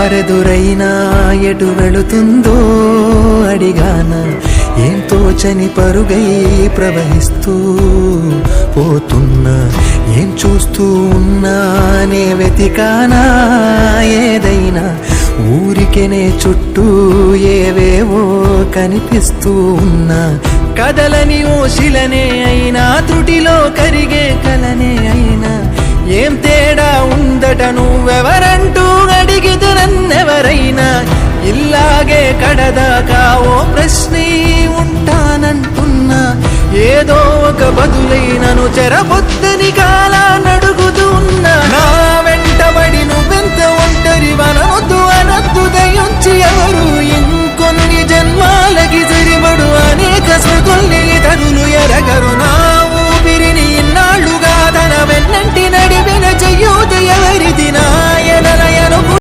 దారెదురైనా ఎటు వెళుతుందో అడిగానా, ఏం తోచని పరుగై ప్రవహిస్తూ పోతున్నా, ఏం చూస్తూ ఉన్నానే వెతికానా ఏదైనా, ఊరికెనే చుట్టూ ఏవేవో కనిపిస్తూ ఉన్నా, కదలని ఓశిలనే అయినా త్రుటిలో కరిగే కలనే అయినా, ఏం తేడా ఉందట నువ్వెవరంటూ అడిగితే నన్నెవరైనా, ఇల్లాగే కడదాకా ఓ ప్రశ్నే ఉంటానంటున్నా, ఏదో ఒక బదులైనను చెరబొద్దని కాల